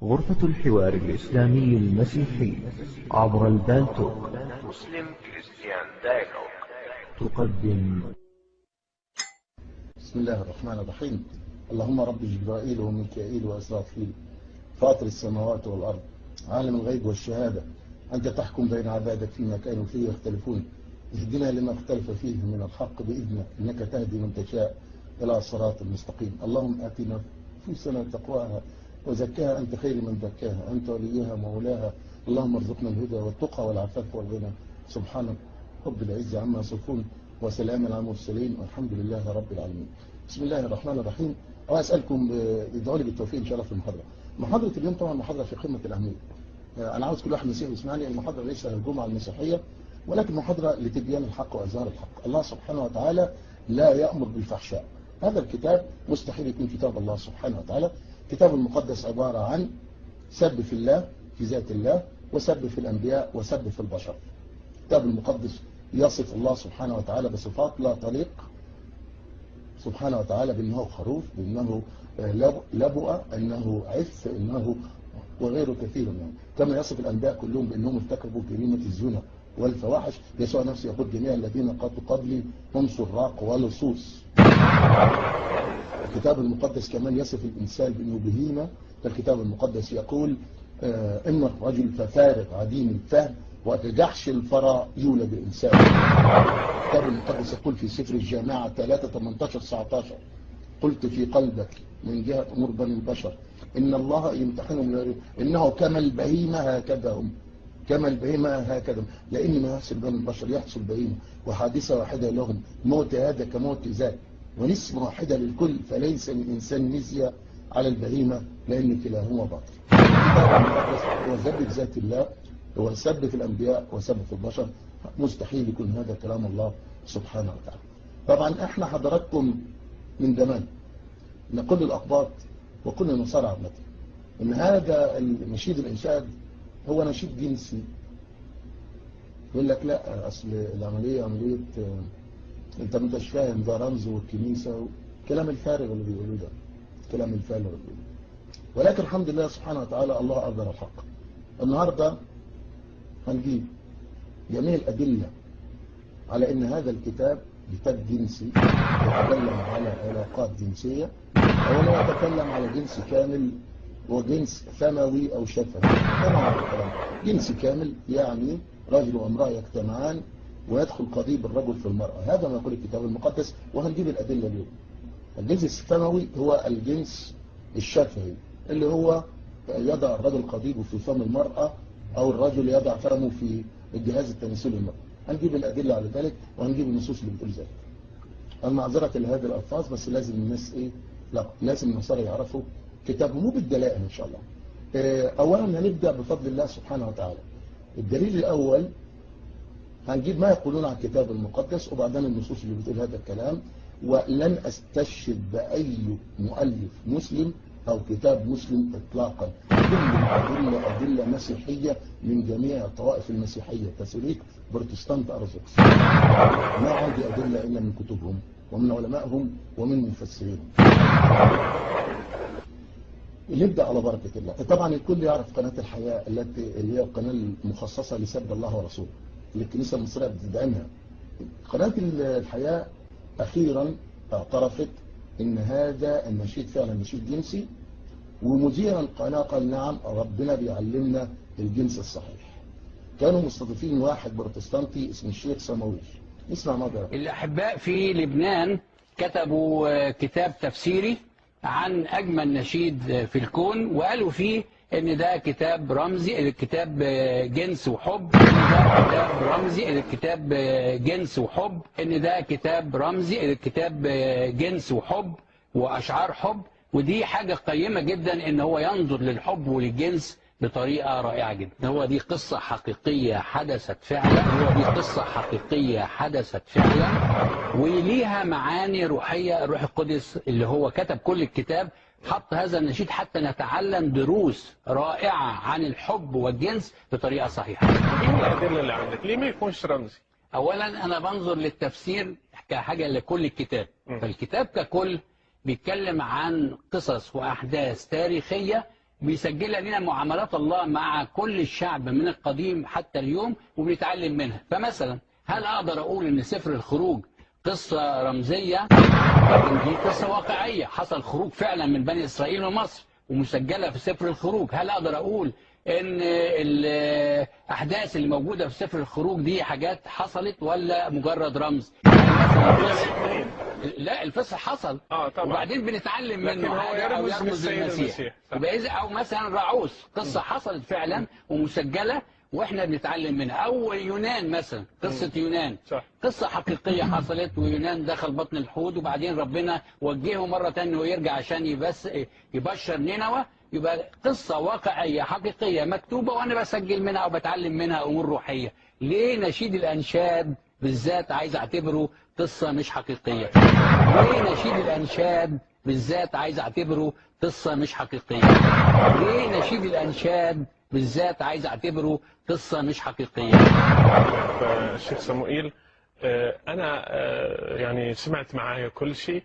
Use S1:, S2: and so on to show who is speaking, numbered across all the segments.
S1: غرفة الحوار الإسلامي المسيحي عبر البالتوك
S2: مسلم كريستيان دايلوج
S1: تقدم.
S3: بسم الله الرحمن الرحيم. اللهم رب جبرائيل وميكائيل وإسرافيل فاطر السماوات والأرض عالم الغيب والشهادة، أنت تحكم بين عبادك فيما كانوا فيه يختلفون، اهدنا لما اختلف فيه من الحق بإذنك، إنك تهدي من تشاء إلى صراط المستقيم. اللهم آتنا نفوسنا تقواها وزكاها، أنت خير من زكاها، أنت وليها مولاها. اللهم ارزقنا الهدى والتقى والعفاف والغنى. سبحانك رب العزة عما يصفون، وسلام على المرسلين، والحمد لله رب العالمين. بسم الله الرحمن الرحيم. وأسألكم ادعوا لي بالتوفيق إن شاء الله في المحاضرة. محاضرة اليوم طبعا محاضرة في قمة الأهمية. أنا عاوز كل واحد مسيحي يسمعني. المحاضرة ليس للجمعة المسيحية، ولكن محاضرة لتبيان الحق وإظهار الحق. الله سبحانه وتعالى لا يأمر بالفحشاء. هذا الكتاب مستحيل يكون كتاب الله سبحانه وتعالى. الكتاب المقدس عبارة عن سب في الله، في ذات الله، وسب في الأنبياء، وسب في البشر. الكتاب المقدس يصف الله سبحانه وتعالى بصفات لا تليق سبحانه وتعالى، بأنه خروف، بأنه لبؤة، أنه عف، أنه وغيره كثير منهم. كما يصف الأنبياء كلهم بأنهم ارتكبوا جريمة الزنا والفواحش. يسوع نفسه يقول جميع الذين قاتلوا قبلي هم سراق ولصوص. الكتاب المقدس كمان يصف الإنسان بأنه بهيمة. الكتاب المقدس يقول إن الرجل ففارغ عديم الفهم، وكجحش الفرا يولد الإنسان. الكتاب المقدس يقول في سفر الجامعة 3:18-19 قلت في قلبك من جهة أمور بني البشر إن الله يمتحنهم، إنه كما البهيمة هكذا هم، كما البهيمة هكذا هم. لأن ما يحصل بني البشر يحصل بهيمة، وحادثة واحدة لهم، موت هذا كموت ذاك، ونسمة واحدة للكل، فليس الإنسان نزية على البهيمة، لأن كلاهما باطل. الكتاب المقدس هو سب في ذات الله، هو سب في الأنبياء، وسب في البشر. مستحيل يكون هذا كلام الله سبحانه وتعالى. طبعا احنا حضراتكم من زمان نقول الأقباط وكل النصارى عامة إن هذا النشيد الإنشاد هو نشيد جنسي. يقول لك لا، أصل العملية عملية انت ما انتش فاهم، ده رمز والكنيسة كلام الفارغ اللي بيقولوه ده، كلام الفارغ اللي بيقولوه. ولكن الحمد لله سبحانه وتعالى الله أظهر الحق. النهاردة هنجيب جميع الأدلة على ان هذا الكتاب كتاب جنسي، يتكلم على علاقات جنسية، او لا يتكلم على جنس كامل وجنس ثموي او شفوي. جنس كامل يعني رجل وامرأة يجتمعان ويدخل قضيب الرجل في المرأة. هذا ما يقول الكتاب المقدس، وهنجيب الأدلة اليوم. الجنس الثموي هو الجنس الشفهي، اللي هو يضع الرجل قضيبه في فم المرأة، او الرجل يضع فمه في الجهاز التناسلي للمرأة. هنجيب الأدلة على ذلك، وهنجيب النصوص اللي بتقول ذلك. المعذرة لهذه الألفاظ، بس لازم الناس لا، لازم النصارى يعرفوا كتابهم، مو بالدلائل إن شاء الله. أولا هنبدأ بفضل الله سبحانه وتعالى. الدليل الأول هنجيب ما يقولون عن الكتاب المقدس، وبعدين النصوص اللي بتقول هذا الكلام. ولن أستشهد بأي مؤلف مسلم أو كتاب مسلم إطلاقا. كل أدلة مسيحية من جميع الطوائف المسيحية، كاثوليك، بروتستانت، أرثوذكس. ما عندي أدلة إلا من كتبهم ومن علمائهم ومن مفسرينهم. نبدأ على بركة الله. طبعا الكل يعرف قناة الحياة اللي هي القناة المخصصة لسب الله ورسوله اللي الكنيسة المصرية بتدعمها. قناة الحياة أخيرا اعترفت إن هذا النشيد فعلا نشيد جنسي، ومدير القناة قال نعم، ربنا بيعلمنا الجنس الصحيح. كانوا مستضيفين واحد بروتستانتي اسمه الشيخ سماويل. اسمع ماذا.
S4: الأحباء في لبنان كتبوا كتاب تفسيري عن أجمل نشيد في الكون، وقالوا فيه إن ده كتاب رمزي، الكتاب جنس وحب، إن ده كتاب رمزي، الكتاب جنس وحب، إن ده كتاب رمزي، الكتاب جنس وحب وأشعار حب. ودي حاجة قيمة جدا إن هو ينظر للحب وللجنس بطريقة رائعة جدا. هو دي قصة حقيقية حدثت فعلا، وليها معاني روحية. الروح القدس اللي هو كتب كل الكتاب حط هذا النشيد حتى نتعلم دروس رائعة عن الحب والجنس بطريقة صحيحة.
S2: ايه الأدلة اللي عندك؟ ليه ما يكونش رمزي؟
S4: أولا أنا بنظر للتفسير كحاجة لكل الكتاب. فالكتاب ككل بيتكلم عن قصص وأحداث تاريخية بيسجل لنا معاملات الله مع كل الشعب من القديم حتى اليوم وبنتعلم منها. فمثلا هل أقدر أقول إن سفر الخروج قصة رمزية؟ لكن دي قصة واقعية، حصل خروج فعلا من بني إسرائيل ومصر ومسجلة في سفر الخروج. هل أقدر أقول إن الأحداث اللي موجودة في سفر الخروج دي حاجات حصلت ولا مجرد رمز؟ يعني مثلا لا، الفصح حصل
S2: طبعا.
S4: وبعدين بنتعلم منه حاجة أو يرمز للمسيح. يبقى إذا أو مثلا راعوث قصة حصلت فعلا ومسجلة واحنا بنتعلم منها. او يونان مثلا، قصه يونان
S2: صح.
S4: قصه حقيقيه حصلت، ويونان دخل بطن الحوت وبعدين ربنا وجهه مره ثانيه ويرجع عشان يبشر نينوى. يبقى قصه واقعيه حقيقيه مكتوبه وانا بسجل منها او بتعلم منها امور روحيه. ليه نشيد الانشاد بالذات عايز اعتبره قصه مش حقيقيه؟ ليه نشيد الانشاد بالذات عايز اعتبره قصه مش حقيقيه؟ ليه نشيد الانشاد بالذات عايز اعتبره قصة مش حقيقية؟
S2: الشيخ صموئيل، أنا يعني سمعت معايا كل شيء.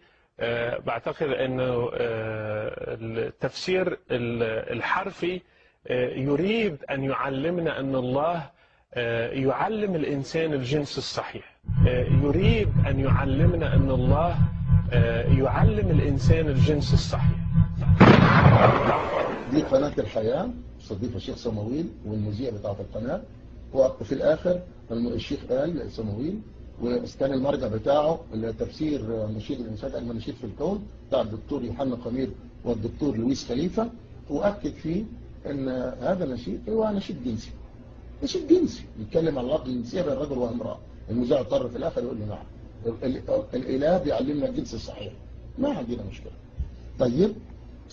S2: بعتقد أنه التفسير الحرفي يريد أن يعلمنا أن الله يعلم الإنسان الجنس الصحيح. يريد أن يعلمنا أن الله يعلم الإنسان الجنس الصحيح.
S3: دي قناة الحياة، استضيف الشيخ صموئيل والمذيع بتاعت القناة. وفي الآخر الشيخ قال صموئيل، وكان المرجع بتاعه لتفسير نشيد الإنشاد أجمل نشيد في الكون بتاع الدكتور يوحنا قمير والدكتور لويس خليفة، وأكد فيه أن هذا النشيد هو نشيد جنسي. نشيد جنسي بيتكلم عن العلاقة الجنسية بين الرجل والامرأة. المذيع اضطر في الآخر يقول له نعم، الإله بيعلمنا الجنس الصحيح، ما عندنا مشكلة. طيب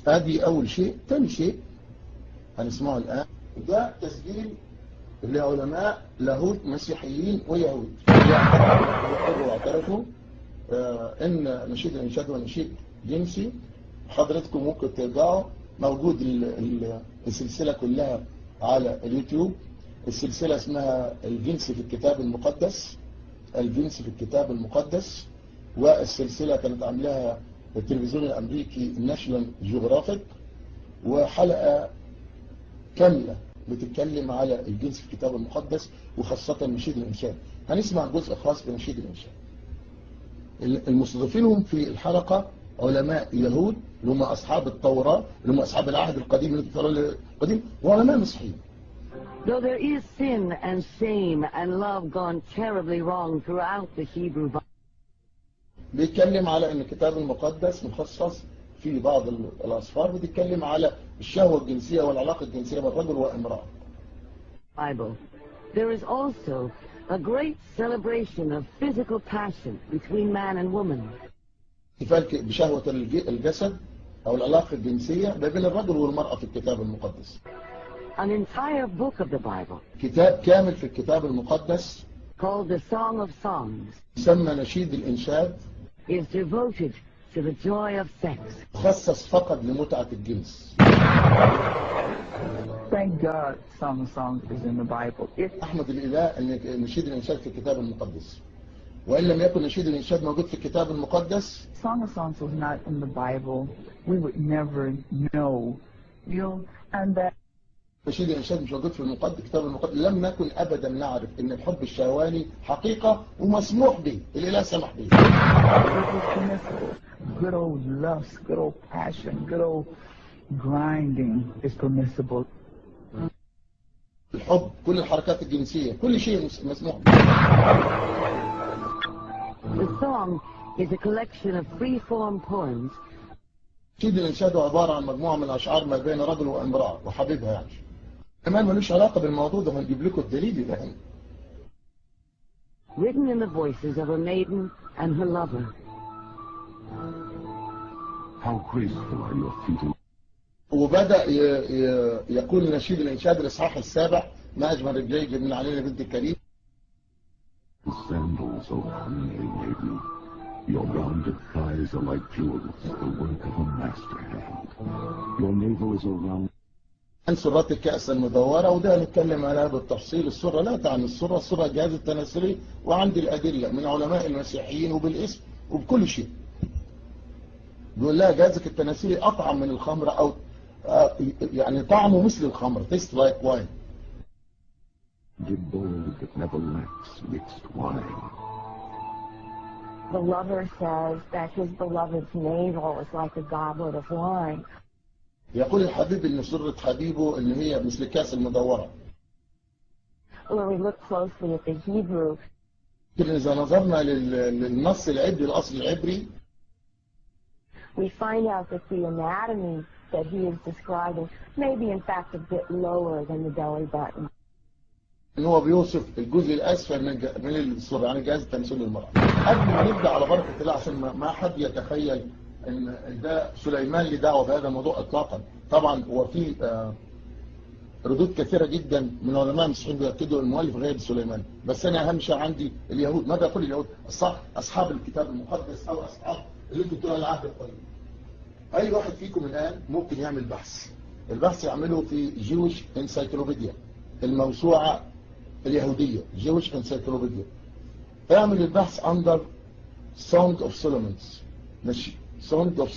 S3: هذه أول شيء. ثاني شيء هنسمعه الآن، ده تسجيل لعلماء لاهوت مسيحيين ويهود واعترفوا ان نشيد الانشاد هو نشيد جنسي. حضرتكم ممكن ترجعوا، موجود السلسلة كلها على اليوتيوب. السلسلة اسمها الجنس في الكتاب المقدس، الجنس في الكتاب المقدس. والسلسلة كانت عاملاها التلفزيون الامريكي ناشونال جيوغرافيك، وحلقة كاملة بتتكلم على الجنس في الكتاب المقدس وخاصة نشيد الإنشاد. هنسمع جزء خاص بنشيد الإنشاد. المستضيفين في الحلقة علماء يهود اللي هم أصحاب التوراة، اللي هم أصحاب العهد القديم من التوراة القديم، وعلماء مسيحيين.
S5: Though there is sin and shame and love gone terribly wrong throughout the Hebrew Bible.
S3: بيتكلم على ان الكتاب المقدس مخصص في بعض الأسفار بتتكلم على الشهوة الجنسية والعلاقة الجنسية بين الرجل والامرأة.
S5: Bible. There is also a great celebration of physical passion between man and woman.
S3: احتفال بشهوة الجسد أو العلاقة الجنسية بين الرجل والمرأة في الكتاب المقدس.
S5: An entire book of the Bible,
S3: كتاب كامل في الكتاب المقدس
S5: called the Song of Songs,
S3: يسمى نشيد الإنشاد،
S5: is devoted to the joy of sex.
S3: مخصص فقط لمتعة الجنس.
S6: Thank God Song of Songs is in the Bible.
S3: أحمد الإله أن نشيد الإنشاد في الكتاب المقدس. وإن لم يكن نشيد الإنشاد موجود في الكتاب المقدس،
S6: Song of Songs was not in the Bible, we would never know. And that
S3: نشيد الإنشاد مش موجود في الكتاب المقدس، لم نكن أبدا نعرف أن الحب الشهواني حقيقة ومسموح به، الإله سمح به.
S6: good old lust, good old passion, good old grinding is permissible.
S3: الحب، كل الحركات الجنسية، كل شيء مسموح به.
S5: The song is a collection of free-form poems.
S3: نشيد الإنشاد عبارة عن مجموعة من الأشعار ما بين رجل وامرأة وحبيبها يعني. كمان ملوش علاقة بالموضوع ده، هنجيب لكم الدليل الآن.
S5: Written in the voices of a maiden and her lover.
S7: How graceful are your feet.
S3: وبدأ يقول نشيد الإنشاد الإصحاح السابع: ما أجمل رجليك من علينا بنت الكريم.
S7: The sandals of cunningly maiden. Your rounded thighs are like jewels, the work of a master hand. Your navel is a round.
S3: عن سرات الكأس المدورة، وده هنتكلم عليها بالتفصيل. السرة لا تعني السرة، السرة الجهاز التناسلي، وعندي الأدلة من علماء المسيحيين وبالاسم وبكل شيء. بيقول لها جهازك التناسلي أطعم من الخمر أو يعني طعمه مثل الخمر، taste like wine.
S7: The bowl that never lacks mixed wine.
S5: The lover says that his beloved's navel is like a goblet of wine.
S3: يقول الحبيب ان سرة حبيبه ان هي مثل كاس المدورة.
S5: When we look closely at the Hebrew,
S3: لكن اذا نظرنا للنص العبري، الاصل العبري،
S5: we find out that the anatomy that he is describing may be in fact a bit lower than the belly button.
S3: ان هو بيوصف الجزء الاسفل من الصورة، يعني جهاز تمثيل المرأة. قبل ما نبدا على بركة الله، عشان ما حد يتخيل ان ده سليمان ليه دعوه بهذا الموضوع اطلاقا. طبعا هو في ردود كثيره جدا من علماء المسيحيين بيأكدوا المؤلف غير سليمان، بس انا اهم شيء عندي اليهود. ماذا يقول اليهود؟ الصح اصحاب الكتاب المقدس او اصحاب اللي انتم بتقولوا العهد القديم. اي واحد فيكم الان ممكن يعمل بحث، البحث يعمله في جيوش انسايكلوبيديا، الموسوعه اليهوديه جيوش انسايكلوبيديا. اعمل البحث اندر سونج اوف سولومونز، ماشي، سونج اوف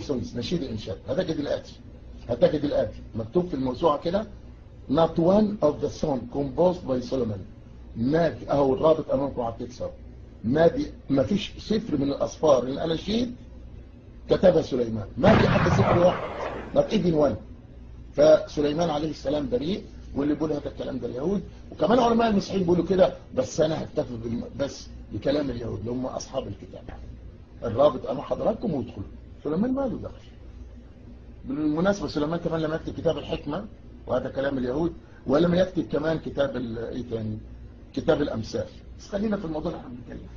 S3: سونجز، نشيد الانشاد. هتجد الاتي مكتوب في الموسوعه كده: not one of the song composed by Solomon. ما اهو الرابط امامكم على التكسر. ما فيش سفر من الاسفار الاناشيد كتبها سليمان، ما في حتى سفر واحد، not even one. فسليمان عليه السلام بريء، واللي بيقول هذا الكلام ده اليهود، وكمان علماء المسيحيين بيقولوا كده، بس انا هكتفي بس بكلام اليهود اللي هم اصحاب الكتاب. الرابط امام حضراتكم وادخلوا. سليمان ما له دخل. بالمناسبه سليمان كمان لم يكتب كتاب الحكمه، وهذا كلام اليهود، ولم يكتب كمان كتاب ايه تاني؟ كتاب الامثال. بس خلينا في الموضوع اللي احنا بنتكلم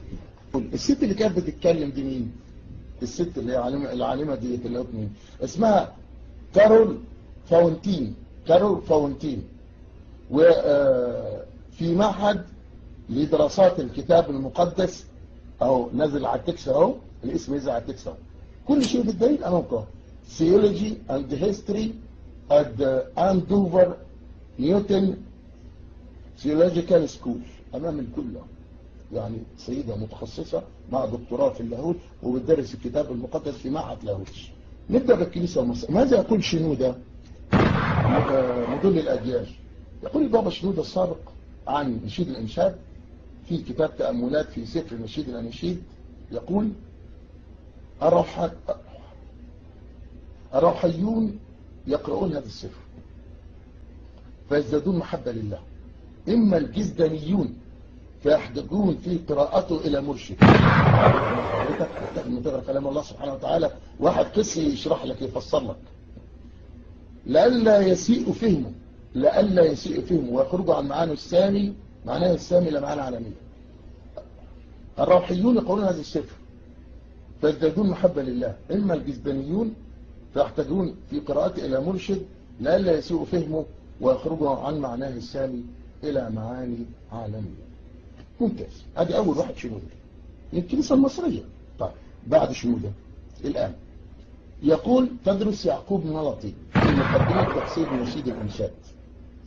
S3: فيه. الست اللي كانت بتتكلم دي مين؟ الست اللي هي العالمه دي اللي مين؟ اسمها كارول فاونتين. وفي معهد لدراسات الكتاب المقدس، اهو نزل على التكس اهو، الاسم ينزل على التكس اهو. كل شيء بالدليل امامكم. Theology and History at the Andover Newton Theological School امام الكل. يعني سيدة متخصصة مع دكتوراه في اللاهوت وبتدرس الكتاب المقدس في معهد لاهوت. نبدأ بالكنيسة المصرية. ماذا يقول شنودة مدل الأديان؟ يقول البابا شنودة السابق عن نشيد الإنشاد في كتاب تأملات في سفر نشيد الأناشيد، يقول: الروحيون يقرؤون هذا السفر فيزدادون محبة لله، إما الجزدانيون فيحتاجون في قراءته إلى مرشد. حضرتك لما تقرأ كلام الله سبحانه وتعالى، واحد قسي يشرح لك يفسر لك، لئلا يسيء فهمه ويخرجوا عن معناه السامي لمعنى عالمية. الروحيون يقرؤون هذا السفر فيزدادون محبة لله، إما الجزدانيون فيحتاجون في قراءته إلى مرشد لئلا يسيء فهمه ويخرجوا عن معناه السامي إلى معاني عالمية. ممتاز. هذه أول واحد شنودة من الكنيسة المصرية. طيب بعد شنودة الآن يقول: تدرس يعقوب ملطي في مقدمة تفسير نشيد الإنشاد.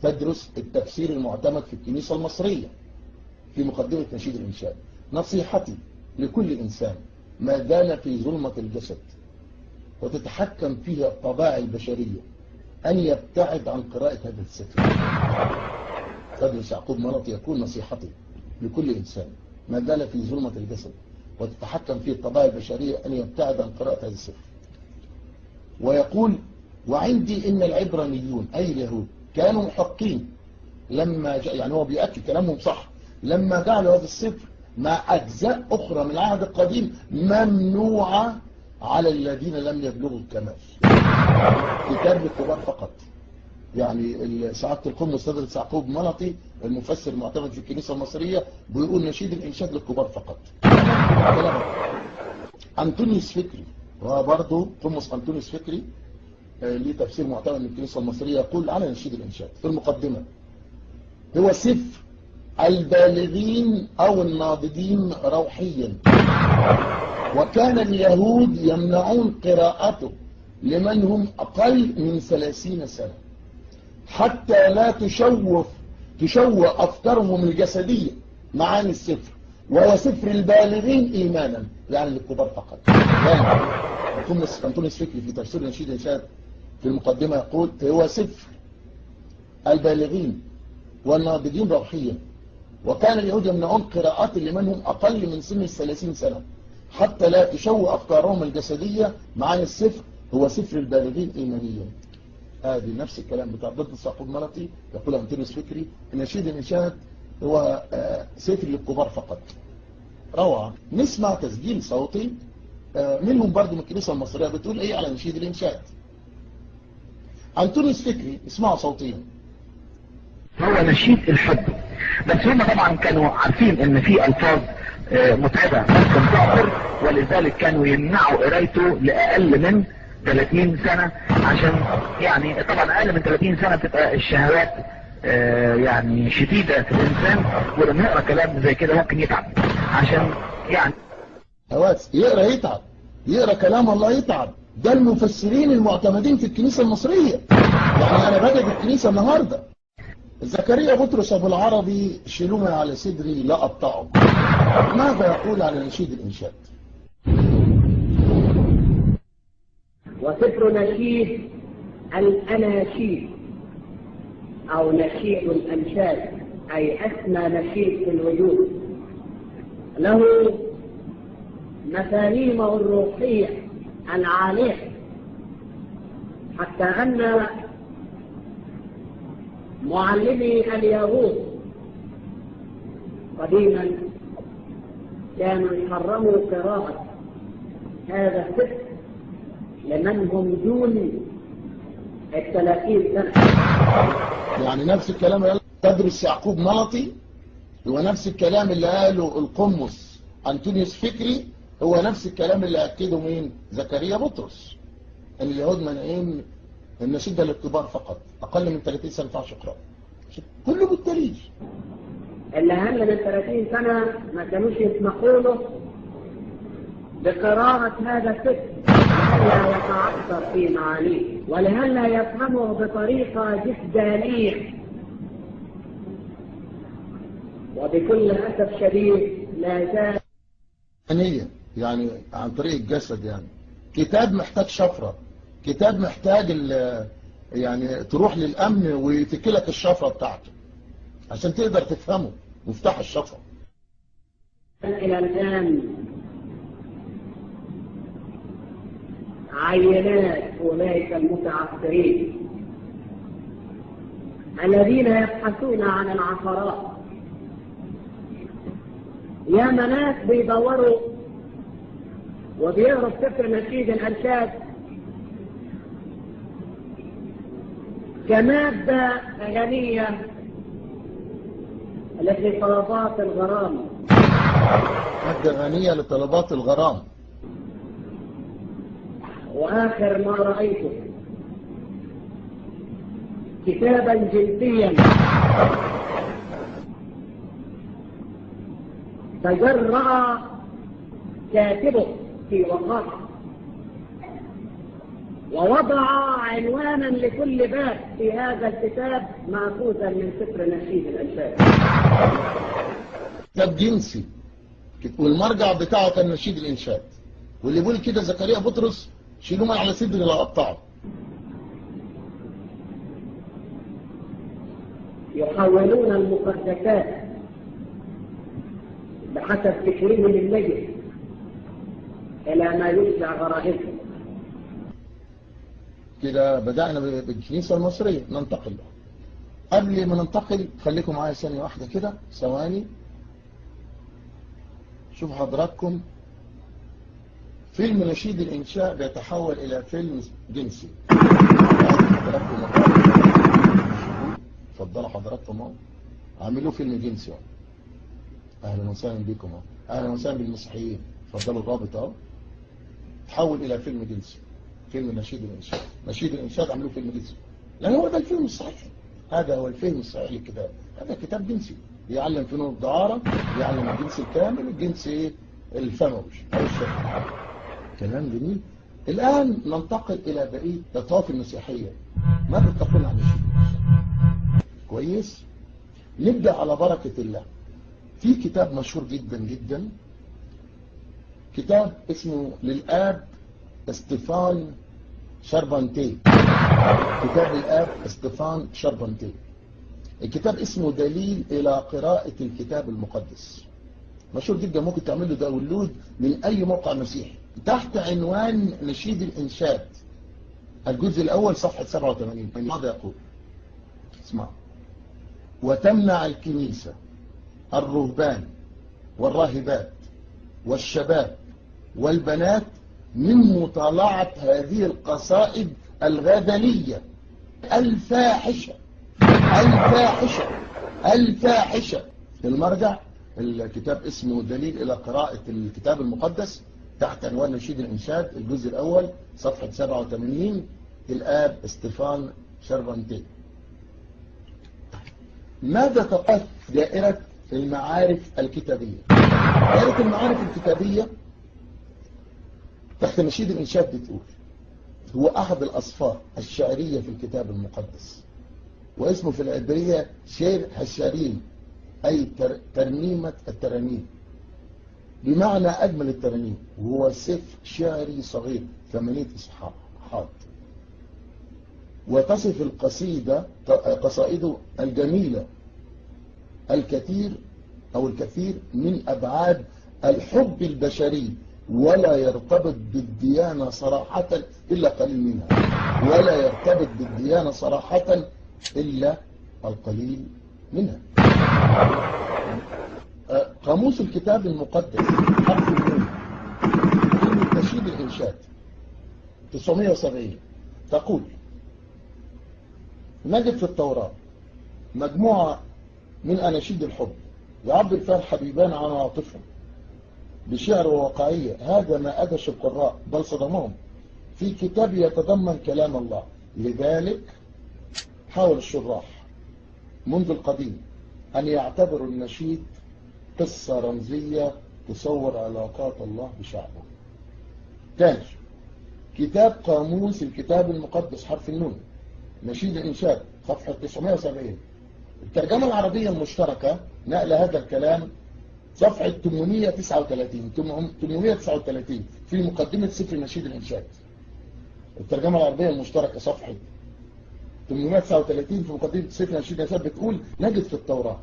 S3: تدرس التفسير المعتمد في الكنيسة المصرية في مقدمة نشيد الإنشاد: نصيحتي لكل إنسان ما دام في ظلمة الجسد وتتحكم فيها الطباع البشرية أن يبتعد عن قراءة هذا السفر. تدرس يعقوب ملطي يقول: نصيحتي لكل إنسان ما دام في ظلمة الجسد وتتحكم فيه الطباع البشرية أن يبتعد عن قراءة هذا السفر. ويقول: وعندي إن العبرانيون أي اليهود كانوا محقين لما يعني هو بيأكد كلامهم صح، لما جعلوا هذا السفر مع أجزاء أخرى من العهد القديم ممنوعة على الذين لم يبلغوا الكمال، كتاب للكبار فقط. يعني سعادة القمص تدرس يعقوب ملطي المفسر المعتمد في الكنيسة المصرية بيقول نشيد الإنشاد للكبار فقط. أنطونيوس فكري، وبرضه قمص أنطونيوس فكري ليه تفسير معتمد من الكنيسة المصرية، يقول على نشيد الإنشاد في المقدمة: هو سفر البالغين أو الناضجين روحيا، وكان اليهود يمنعون قراءته لمن هم أقل من 30 سنة حتى لا تشوه أفكارهم الجسدية معاني السفر، وهو سفر البالغين إيمانا، يعني للكبار فقط. يعني أنطونيوس فكري في تفسير نشيد الإنشاد في المقدمة يقول هو سفر البالغين والناضجين روحيا، وكان اليهود يمنعون قراءات لمنهم أقل من سن 30 سنة حتى لا تشوه أفكارهم الجسدية. معايا السفر هو سفر البالغين إيمانيا. هذه نفس الكلام بتاع ضد يعقوب ملطي يقول أنطونيوس فكري نشيد الإنشاد هو سفر للكبار فقط. روعة. نسمع تسجيل صوتي منهم برضو من الكنيسة المصرية بتقول ايه على نشيد الإنشاد. أنطونيوس فكري اسمعوا صوتيا.
S8: هو نشيد الحب، بس هم طبعا كانوا عارفين ان في الفاظ متعبة ممكن تأثر، ولذلك كانوا يمنعوا قرايته لأقل من 30 سنة، عشان يعني طبعا أقل من 30 سنة تبقى الشهوات يعني شديدة في الإنسان، ولما يقرأ كلام زي كده ممكن يتعب، عشان يعني
S3: هواس يقرأ يتعب، يقرأ كلام الله يتعب. ده المفسرين المعتمدين في الكنيسة المصرية، يعني أنا بدأت الكنيسة النهاردة. زكريا بطرس أبو العربي شيلوه على صدري لا أقطعه. ماذا يقول على نشيد الإنشاد؟
S9: وسفر نشيد الأناشيد أو نشيد الأنشاد أي أسمى نشيد في الوجود، له مفاهيمه الروحية العالية، حتى أن معلمي اليهود قديما كانوا يحرموا قراءة هذا السفر لمن هم دون 30 سنة.
S3: يعني نفس الكلام اللي تدرس يعقوب ملطي هو نفس الكلام اللي قاله القمص أنطونيوس فكري، هو نفس الكلام اللي أكده مين؟ زكريا بطرس، أن اليهود منعين النشيد ده للكبار فقط، أقل من 30 سنة ما ينفعش يقرأ. كله بالدليل.
S9: اللي أقل من 30 سنة ما كانوش يسمحوا له بقراءة هذا السفر لئلا يتعثر في معانيه، ولئلا يفهمه بطريقة جدانية. وبكل أسف شديد لا زال
S3: يعني عن طريق الجسد. يعني كتاب محتاج شفرة، كتاب محتاج يعني تروح للأمن ويتكلك الشفرة بتاعته عشان تقدر تفهمه مفتاح الشفرة.
S9: إلى الآن عينات أولئك المتعثرين الذين يبحثون عن العثرات، يا ناس بيدوروا وبيقروا سفر نشيد الأنشاد كمادة غنية لطلبات الغرام،
S3: مادة غنية لطلبات الغرام.
S9: وآخر ما رأيته كتابا جنسيا تجرأ كاتبه في وقائع ووضع عنوانا لكل باب في هذا الكتاب مأخوذا من سفر نشيد الأنشاد.
S3: كتاب جنسي والمرجع بتاعه كان نشيد الإنشاد، واللي يقول كده زكريا بطرس شيلوه من على صدري لا أقطعه.
S9: يحولون المقدسات بحسب فكرهم النجس إلى ما يشبع غرائزهم.
S3: كده بدأنا بالكنيسة المصرية. ننتقل قبل ما ننتقل خليكم معايا ثانية واحدة كده، ثواني. شوف حضراتكم فيلم نشيد الإنشاء بيتحول إلى فيلم جنسي. اتفضلوا حضراتكم اهو، عملوا فيلم جنسي اهو. اهلا وسهلا بكم اهو، اهلا وسهلا بالمسيحيين. اتفضلوا الرابط اهو. تحول الى فيلم جنسي، فيلم نشيد الإنشاد. نشيد الإنشاد عملوا فيلم جنسي، لأن هو ده الفيلم الصحيح. هذا هو الفيلم الصحيح للكتاب. هذا كتاب جنسي يعلم فنون الدعارة، يعلم الجنس الكامل، الجنس الفموي أو الشكل. كلام جميل. الآن ننتقل إلى بقية لطاف المسيحية. ماذا تقول عن نشيد الإنشاد؟ كويس. نبدأ على بركة الله. في كتاب مشهور جدا جدا، كتاب اسمه للآب استيفان شاربانتيه. كتاب الآب استيفان شاربانتيه. الكتاب اسمه دليل إلى قراءة الكتاب المقدس، مشهور جدا، ممكن تعمل له داونلود من أي موقع مسيحي. تحت عنوان نشيد الإنشاد، الجزء الأول صفحة 87. ماذا يقول؟ اسمع: وتمنع الكنيسة الرهبان والراهبات والشباب والبنات من مطالعة هذه القصائد الغزلية الفاحشة الفاحشة. المرجع الكتاب اسمه دليل إلى قراءة الكتاب المقدس، تحت عنوان نشيد الإنشاد، الجزء الأول صفحة 87. الآب استيفان شاربانتيه. ماذا تقول دائرة المعارف الكتابية؟ دائرة المعارف الكتابية تحت نشيد الإنشاد بتقول: هو أحد الأصفار الشعرية في الكتاب المقدس، واسمه في العبرية شير هشاريم، أي ترنيمة الترانيم، بمعنى أجمل الترانيم، وهو سيف شعري صغير 8 إصحاحات. وتصف قصائده الجميلة الكثير من أبعاد الحب البشري، ولا يرتبط بالديانة صراحة إلا قليل منها، ولا يرتبط بالديانة صراحة إلا القليل منها. قاموس الكتاب المقدس حرف النون في نشيد الإنشاد 970 تقول: نجد في التوراة مجموعة من أناشيد الحب يعبر فيها الحبيبان عن عاطفهم بشعر وواقعية. هذا ما أدهش القراء بل صدمهم في كتاب يتضمن كلام الله. لذلك حاول الشراح منذ القديم أن يعتبروا النشيد قصة رمزية تصور علاقات الله بشعبه. تاني، كتاب قاموس الكتاب المقدس حرف النون نشيد الإنشاد صفحة 970. الترجمة العربية المشتركة نقل هذا الكلام صفحة 839 في مقدمة سفر نشيد الإنشاد. الترجمة العربية المشتركة صفحة 839 في مقدمة سفر نشيد الإنشاد بتقول: نجد في التوراة.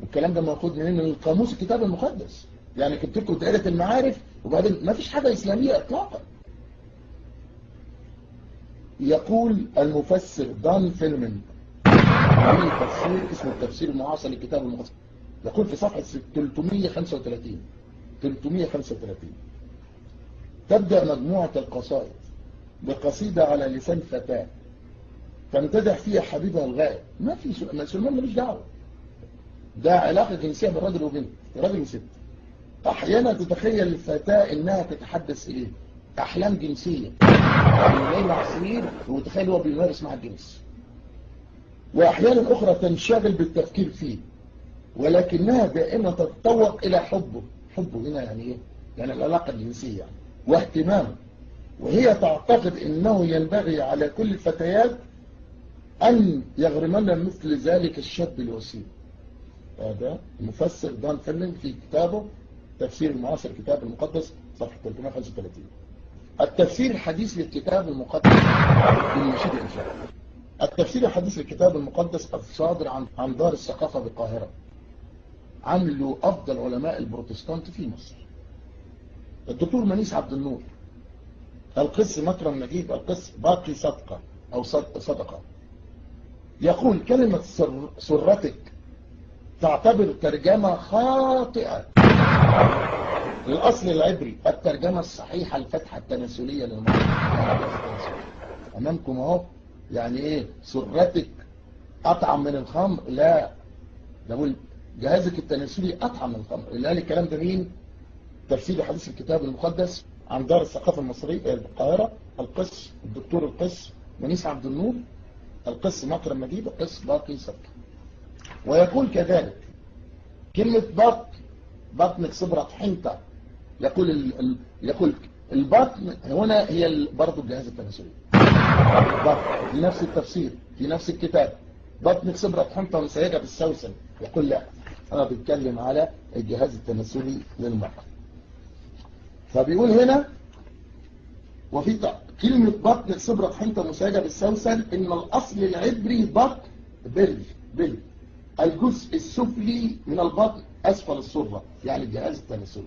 S3: والكلام ده مأخوذ من القاموس الكتاب المقدس، يعني كنت لكم دائرة المعارف وبعدين ما فيش حاجة إسلامية إطلاقا. يقول المفسر دان فيلمن في تفسير اسمه التفسير المعاصر للكتاب المقدس، يقول في صفحة 335 تبدأ مجموعة القصائد بقصيدة على لسان فتاة تمتدح فيها حبيبها الغائب. ما في سلمان ملوش دعوة، ده علاقة جنسية بين راجل وبنت، راجل وست. أحيانا تتخيل الفتاة إنها تتحدث إليه أحلام جنسية، يعني ليلة على السرير وتخيل هو بيمارس مع الجنس. وأحيانا أخرى تنشغل بالتفكير فيه، ولكنها دائما تتطوق إلى حبه. حبه هنا يعني إيه؟ يعني العلاقة الجنسية يعني. واهتمامه، وهي تعتقد إنه ينبغي على كل الفتيات أن يغرمن مثل ذلك الشاب الوسيم. هذا المفسر دان فيلمن في كتابه تفسير المعاصر الكتاب المقدس صفحة 335. التفسير الحديث للكتاب المقدس من نشيد الإنشاد. التفسير الحديث للكتاب المقدس الصادر عن دار الثقافة بالقاهرة، عملوا أفضل علماء البروتستانت في مصر. الدكتور منيس عبد النور، القس مكرم نجيب، القس باقي صدقة أو صدقة. يقول: كلمة سرتك تعتبر ترجمة خاطئة للأصل العبري. الترجمة الصحيحة الفتحة التناسلية للمصري. أمامكم اهو. يعني إيه سرتك أطعم من الخمر؟ لا، نقول جهازك التناسلي أطعم من الخمر. اللي قال الكلام ده مين؟ تفسير حديث الكتاب المقدس عن دار الثقافة المصرية بالقاهرة، القس الدكتور القس منيس عبد النور، القس مكرم نجيب، القس باقي صدقة. ويقول كذلك كلمة بطنك صبرت حنطة. يقول البطن هنا هي برضه الجهاز التناسلي. بطن نفس التفسير في نفس الكتاب، بطنك صبرت حنطة وسيجة بالسوسن. يقول لا، أنا بتكلم على الجهاز التناسلي للمرأة. فبيقول هنا وفي كلمة بطن صبرة حنطة مساجة بالسوسن إن الأصل العبري بطن بل الجزء السفلي من البطن أسفل السرة، يعني الجهاز التناسلي.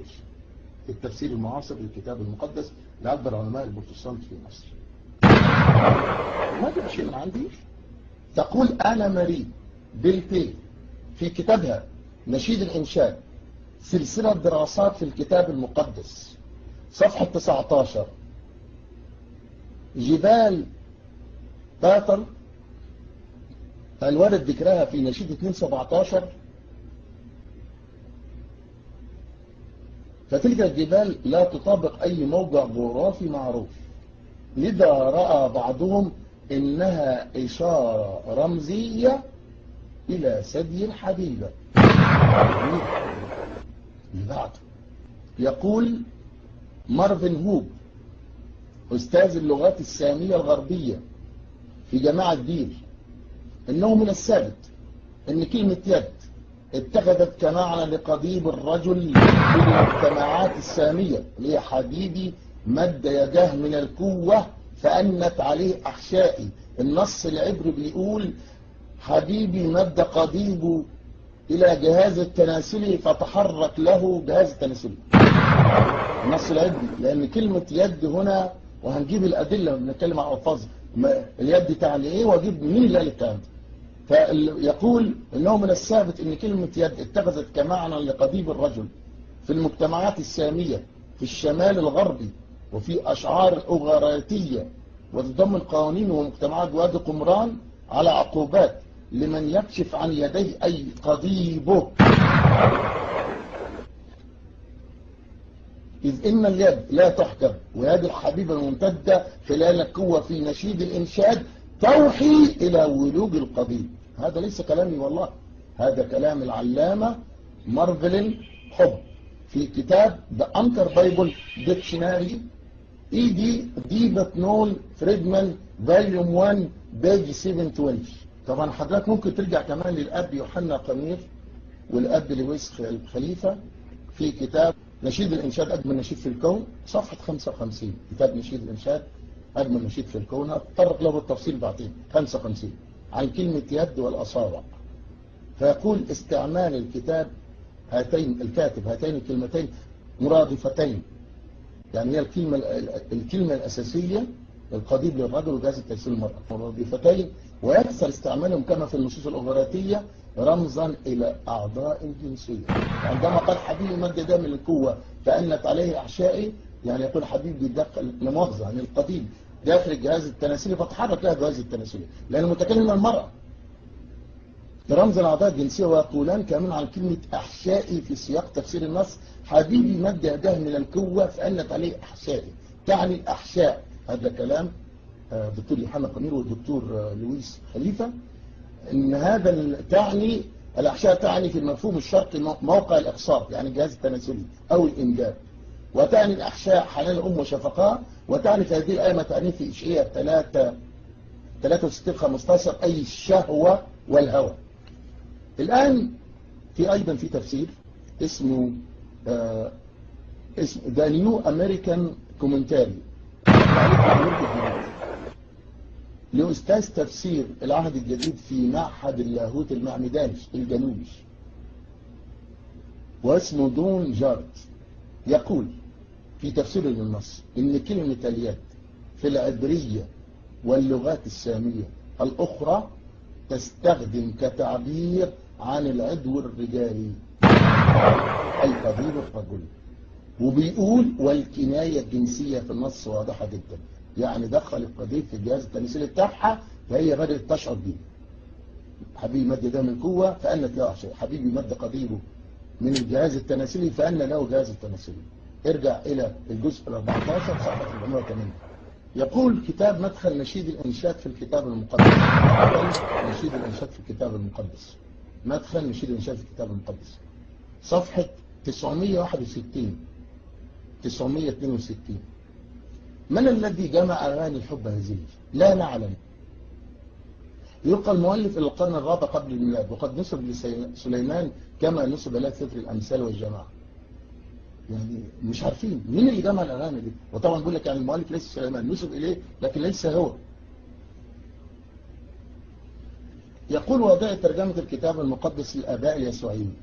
S3: التفسير المعاصر للكتاب المقدس لأكبر علماء البروتستانت في مصر. ما في شيء من عندي. تقول أنا ماري بلتي في كتابها نشيد الإنشاد سلسلة دراسات في الكتاب المقدس صفحة 19 جبال باتر الوارد ذكرها في نشيد 2:17 فتلك الجبال لا تطابق أي موضع جغرافي معروف، لذا رأى بعضهم إنها إشارة رمزية إلى ثدي الحبيبة. بعد يقول مارفن هوب أستاذ اللغات السامية الغربية في جامعة ديل إنه من الثابت إن كلمة يد اتخذت كمعنى لقضيب الرجل في المجتمعات السامية، اللي حبيبي مد يده من القوة فأنت عليه أحشائي. النص العبري بيقول حبيبي مد قضيبه إلى جهاز التناسلي فتحرك له جهاز التناسلي. النص العبري، لأن كلمة يد هنا وهنجيب الأدلة بنتكلم عن ألفاظ اليد تعني إيه وأجيب مين اللي قال الكلام ده. فيقول إنه من الثابت إن كلمة يد اتخذت كمعنى لقضيب الرجل في المجتمعات السامية في الشمال الغربي وفي أشعار الأوغريتية، وتضمن قوانين ومجتمعات وادي قمران على عقوبات لمن يكشف عن يديه أي قضيبه، إذ إن اليد لا تحكم، ويد الحبيب الممتدة خلال القوة في نشيد الإنشاد توحي إلى ولوج القضيب. هذا ليس كلامي والله، هذا كلام العلامة مارفلين حب في كتاب The Anchor Bible Dictionary E.D. ديبتنول فريدمان فاليوم 1 بيج 720. طبعا حضرتك ممكن ترجع كمان للأب يوحنا قمير والأب لويس خليفة في كتاب نشيد الإنشاد أجمل نشيد في الكون صفحة 55. كتاب نشيد الإنشاد أجمل نشيد في الكون أتطرق له بالتفصيل بعدين 55 عن كلمة يد والأصابع. فيقول استعمال الكاتب هاتين الكلمتين مرادفتين، يعني هي الكلمة الأساسية القضيب للرجل وجهاز التناسلي للمرأة مرادفتين، ويكثر استعمالهم كما في النصوص الأوغريتية رمزا إلى أعضاء الجنسية. عندما قال حبيبي مد يده من القوة فأنت عليه أحشائي، يعني يقول حبيبي دخل لمؤاخذة عن القضيب داخل الجهاز التناسلي فتحرك لها الجهاز التناسلي، لأن المتكلم من المرأة رمزا الأعضاء الجنسية. ويقولان كمان عن كلمة أحشائي في سياق تفسير النص حبيبي مد يده من القوة فأنت عليه أحشائي، تعني الأحشاء. هذا كلام دكتور يوحنا قمير والدكتور لويس خليفة، ان هذا تعني الأحشاء تعني في المفهوم الشرقي موقع الإقصار يعني الجهاز التناسلي أو الإنجاب، وتعني الأحشاء حنان الأم وشفقها، وتعني في هذه الآية ما تعني في إشعياء 63:15 أي الشهوة والهوى. الآن في أيضا في تفسير اسمه اسم The New American Commentary لأستاذ تفسير العهد الجديد في معهد اللاهوت المعمداني الجنوبي واسمه دون جارت، يقول في تفسير للنص إن كلمة اليد في العبرية واللغات السامية الأخرى تستخدم كتعبير عن العضو الرجالي أي قضيب الرجل، وبيقول والكناية الجنسية في النص واضحة جدا، يعني دخل القضيب في الجهاز التناسلي بتاعها فهي بدأت تشعر بيه. حبيبي مد يده من قوة فأنت له أحشاء، حبيبي مد قضيبه من الجهاز التناسلي فأن له جهاز التناسلي. ارجع إلى الجزء 14 صفحة 480. يقول كتاب مدخل نشيد الإنشاد في الكتاب المقدس. مدخل نشيد الإنشاد في الكتاب المقدس، مدخل نشيد الإنشاد في الكتاب المقدس صفحة 961 962. من الذي جمع أغاني الحب هذه؟ لا نعلم. يلقى المؤلف إلى القرن الرابع قبل الميلاد، وقد نسب لسليمان كما نسب له سفر الأمثال والجماعة. يعني مش عارفين مين اللي جمع الأغاني دي. وطبعا بيقول لك يعني المؤلف ليس سليمان، نسب إليه لكن ليس هو. يقول وضع ترجمة الكتاب المقدس للآباء اليسوعيين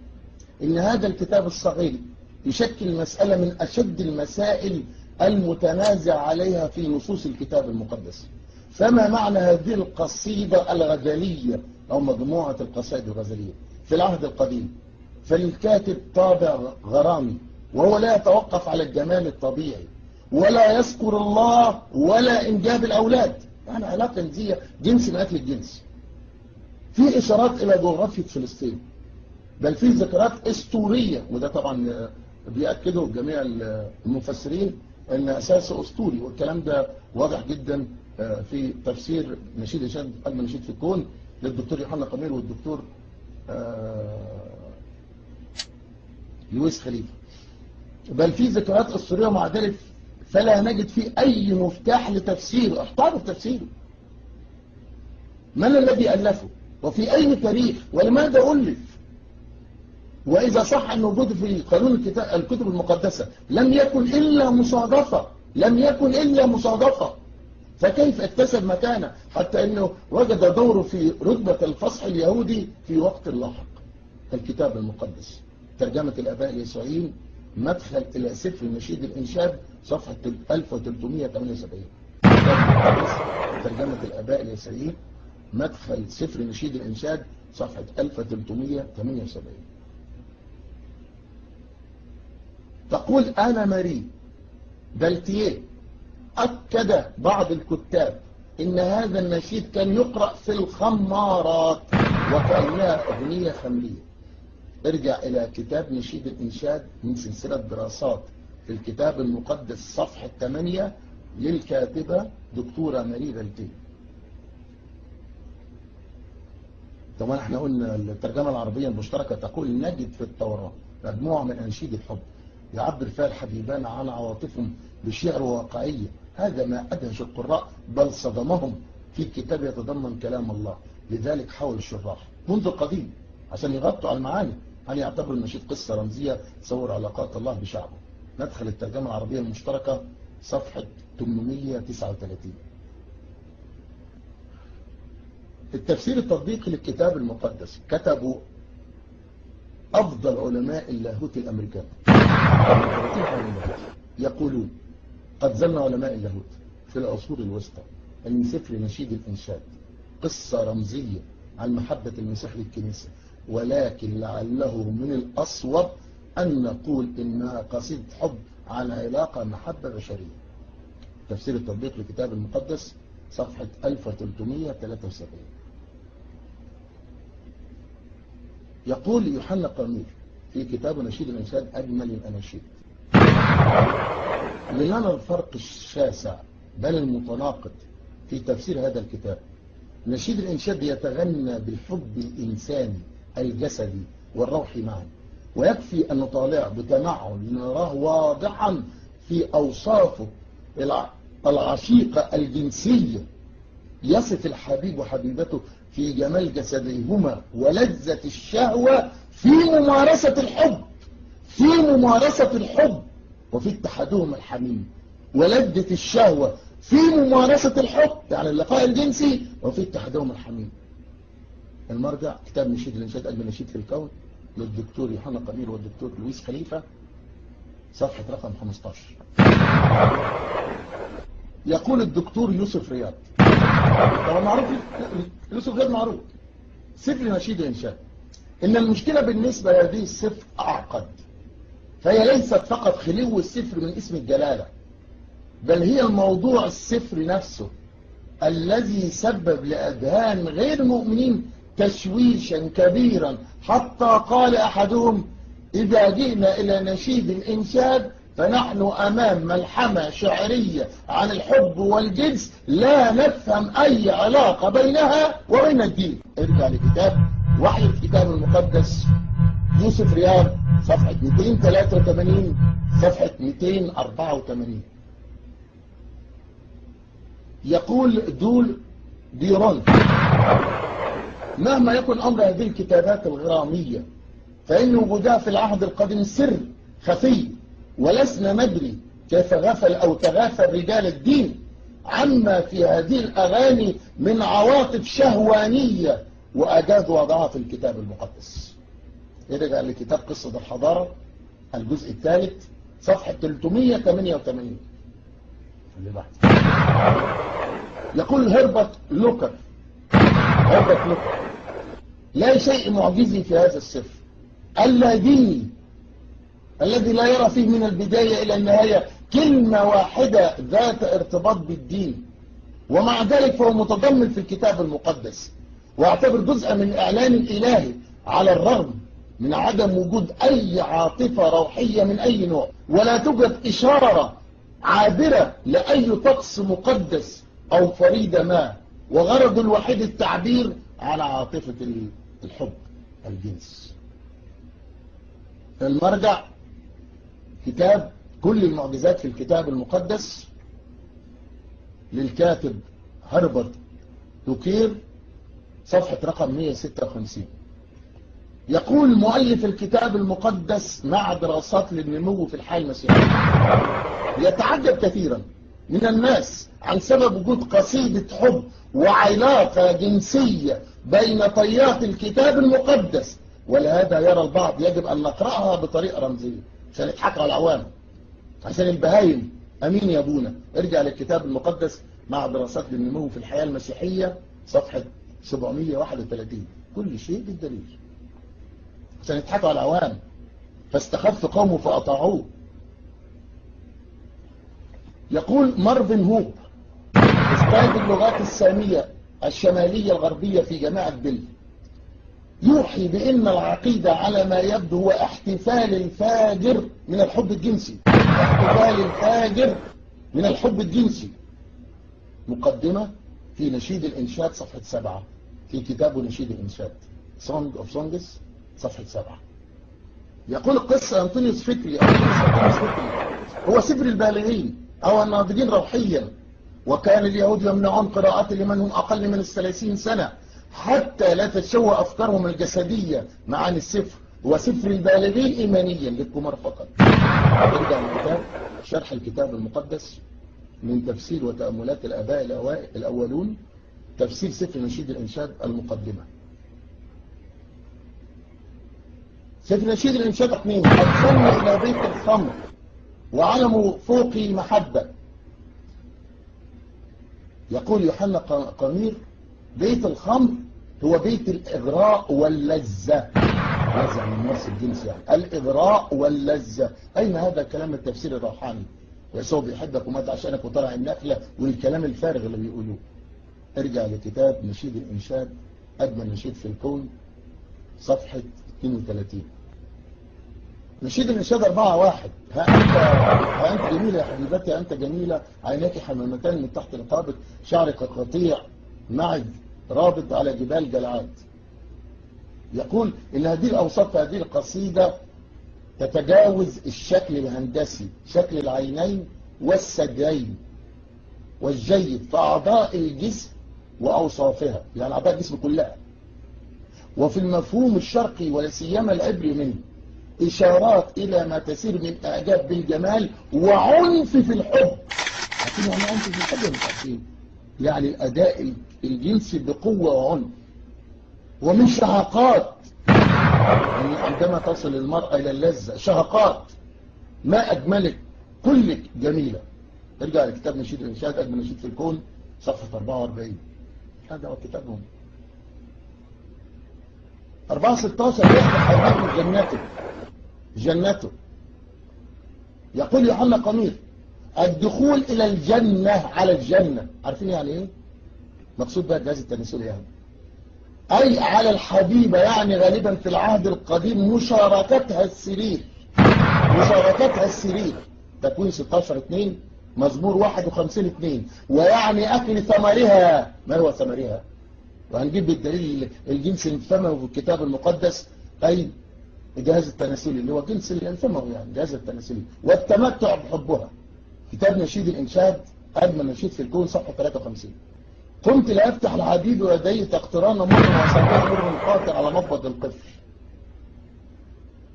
S3: إن هذا الكتاب الصغير يشكل مسألة من أشد المسائل المتنازع عليها في نصوص الكتاب المقدس. فما معنى هذه القصيدة الغزلية أو مجموعة القصائد الغزلية في العهد القديم؟ فالكاتب طابع غرامي، وهو لا يتوقف على الجمال الطبيعي ولا يذكر الله ولا إنجاب الأولاد، يعني علاقة جنسية جنس من أكل الجنس. في إشارات إلى جغرافية فلسطين، بل في ذكريات أسطورية، وده طبعا بيأكده جميع المفسرين أن أساسه أسطوري، والكلام ده واضح جدا في تفسير نشيد إنشاد أجمل نشيد في الكون للدكتور يوحنا قمير والدكتور لويس خليفة. بل في ذكريات أسطورية مع ذلك فلا نجد فيه أي مفتاح لتفسيره. احتاروا في تفسيره، من الذي ألفه وفي أي تاريخ ولماذا ألف؟ وإذا صح أن وجوده في قانون الكتب المقدسة لم يكن إلا مصادفة، لم يكن إلا مصادفة، فكيف اكتسب مكانه حتى أنه وجد دوره في رتبة الفصح اليهودي في وقت لاحق؟ الكتاب المقدس ترجمة الآباء اليسوعيين، مدخل إلى سفر نشيد الإنشاد، صفحة 1378. ترجمة الآباء اليسوعيين، مدخل سفر نشيد الإنشاد، صفحة 1378. تقول أنا ماري بلتيه أكد بعض الكتاب إن هذا النشيد كان يقرأ في الخمارات وكأنها أغنية خمرية. ارجع إلى كتاب نشيد الإنشاد من سلسلة دراسات في الكتاب المقدس صفحة 8 للكاتبة دكتورة ماري بلتيه. طبعا احنا قلنا الترجمة العربية المشتركة تقول نجد في التوراة مجموعة من أنشيد الحب يعبر فيها الحبيبان عن عواطفهم بشعر واقعية. هذا ما أدهش القراء بل صدمهم في كتاب يتضمن كلام الله. لذلك حاول الشراح منذ القديم عشان يغطوا على المعاني أن يعتبروا النشيد قصة رمزية تصور علاقات الله بشعبه. ندخل الترجمة العربية المشتركة صفحة 839. التفسير التطبيقي للكتاب المقدس كتبوا أفضل علماء اللاهوت الأمريكان يقولون قد ظن علماء اللاهوت في العصور الوسطى أن سفر نشيد الإنشاد قصة رمزية عن محبة المسيح للكنيسة، ولكن لعله من الأصوب أن نقول إنها قصيدة حب عن علاقة محبة بشرية. تفسير التطبيق للكتاب المقدس صفحة 1373. يقول يوحنا قمير في كتاب نشيد الإنشاد أجمل الأناشيد: لنرى الفرق الشاسع بل المتناقض في تفسير هذا الكتاب. نشيد الإنشاد يتغنى بالحب الإنساني الجسدي والروحي معا، ويكفي أن نطالع بتمعن لنراه واضحا في أوصافه العشيقة الجنسية. يصف الحبيب وحبيبته في جمال جسديهما ولذة الشهوة في ممارسة الحب، في ممارسة الحب، وفي اتحادهما الحميم. ولذة الشهوة في ممارسة الحب يعني اللقاء الجنسي، وفي اتحادهما الحميم. المرجع كتاب نشيد الإنشاد أجمل نشيد في الكون للدكتور يوحنا قمير والدكتور لويس خليفة، صفحة رقم 15. يقول الدكتور يوسف رياض، طبعا معروف يوسف رياض معروف، سفر نشيد الإنشاد، إن المشكلة بالنسبة لهذه السفر أعقد، فهي ليست فقط خلو السفر من اسم الجلالة، بل هي الموضوع السفر نفسه الذي سبب لأذهان غير مؤمنين تشويشا كبيرا، حتى قال أحدهم: إذا جئنا إلى نشيد الإنشاد فنحن أمام ملحمة شعرية عن الحب والجنس لا نفهم أي علاقة بينها وبين الدين. ارجع لكتاب وحي الكتاب المقدس يوسف رياض صفحة 283 صفحة 284. يقول دول ديرون: مهما يكن أمر هذه الكتابات الغرامية فإن وجودها في العهد القديم سر خفي ولسنا ندري كيف غفل أو تغافل رجال الدين عما في هذه الأغاني من عواطف شهوانية وأجازوا وضعها في الكتاب المقدس. يرجع لكتاب قصة الحضارة الجزء الثالث صفحة 388 اللي بعد. يقول هربرت لوكر لا شيء معجزي في هذا السفر اللاديني الذي لا يرى فيه من البداية إلى النهاية كلمة واحدة ذات ارتباط بالدين، ومع ذلك فهو متضمن في الكتاب المقدس واعتبر جزءا من إعلان الإلهي على الرغم من عدم وجود أي عاطفة روحية من أي نوع، ولا توجد إشارة عابرة لأي طقس مقدس أو فريدة ما، وغرض الوحيد التعبير عن عاطفة الحب الجنس. المرجع كتاب كل المعجزات في الكتاب المقدس للكاتب هربرت لوكير صفحة رقم 156. يقول مؤلف الكتاب المقدس مع دراسات للنمو في الحياة المسيحية: يتعجب كثيرا من الناس عن سبب وجود قصيدة حب وعلاقة جنسية بين طيات الكتاب المقدس، ولهذا يرى البعض يجب أن نقرأها بطريقة رمزية عشان يضحكوا على العوام، عشان البهايم. أمين يا أبونا. ارجع للكتاب المقدس مع دراسات للنمو في الحياة المسيحية صفحة 731. كل شيء بالدليل عشان يضحكوا على العوام. فاستخف قومه فأطاعوه. يقول مارفن هوب أستاذ اللغات السامية الشمالية الغربية في جامعة بيل: يوحي بأن العقيدة على ما يبدو هو احتفال الفاجر من الحب الجنسي. احتفال الفاجر من الحب الجنسي. مقدمة في نشيد الإنشاد صفحة 7 في كتابه نشيد الإنشاد Song of Songs صفحة 7. يقول القصة أنطونيوس فكري هو سفر البالغين أو الناضجين روحيا، وكان اليهود يمنعون قراءته لمن هم أقل من 30 سنة حتى لا تتشوه أفكارهم الجسدية معاني السفر. هو سفر البالغين إيمانيا للكبار فقط. ارجع للكتاب شرح الكتاب المقدس من تفسير وتأملات الآباء الأولون، تفسير سفر نشيد الإنشاد المقدمة. سفر نشيد الإنشاد 2: أدخلني إلى بيت الخمر وعلم فوقي محبة. يقول يوحنا قمير: بيت الخمر هو بيت الإغراء واللذة. لذة من ممارسة الجنس يعني. الإغراء واللذة. أين هذا الكلام التفسير الروحاني؟ يسوع بيحبك ومات عشانك وطلع النخلة والكلام الفارغ اللي بيقولوه. ارجع لكتاب نشيد الإنشاد أجمل نشيد في الكون صفحة 32. نشيد الإنشاد 4:1: ها أنت جميلة يا حبيبتي، أنت جميلة، عيناك حمامتان من تحت رقابك، شعرك قطيع معد رابط على جبال جلعاد. يقول إن هذه الأوصاف في هذه القصيدة تتجاوز الشكل الهندسي، شكل العينين والثديين والجيد في أعضاء الجسم وأوصافها، يعني أعضاء الجسم كلها، وفي المفهوم الشرقي ولا سيما العبري منه إشارات إلى ما تسير من إعجاب بالجمال وعنف في الحب. عارفين يعني عنف في الحب مش عارفين؟ يعني الأداء الجنسي بقوة وعنف ومن شهقات. يعني عندما تصل المرأة إلى اللذة شهقات. ما أجملك، كلك جميلة. ارجع لكتاب نشيد الإنشاد أجمل نشيد في الكون صفحة 44. هذا هو كتابهم. 4:16: يفتح حبيب جنته. يقول يوحنا قمير: الدخول إلى الجنة على الجنة. عارفين يعني إيه؟ مقصود بها الجهاز التناسلي يعني. أي على الحبيبة، يعني غالبا في العهد القديم مشاركتها السرير. تكوين 16:2 مزمور 51:2. ويعني أكل ثمرها. ما هو ثمرها؟ وهنجيب بالدليل الجنس الثموي في الكتاب المقدس، أي الجهاز التناسلي اللي هو جنس الثموي يعني الجهاز التناسلي، والتمتع بحبها. كتاب نشيد الإنشاد أجمل نشيد في الكون صفحة 53. قمت لأفتح الحبيب ويدي تقطران مر وسماه مر قاطع على مبض القفل.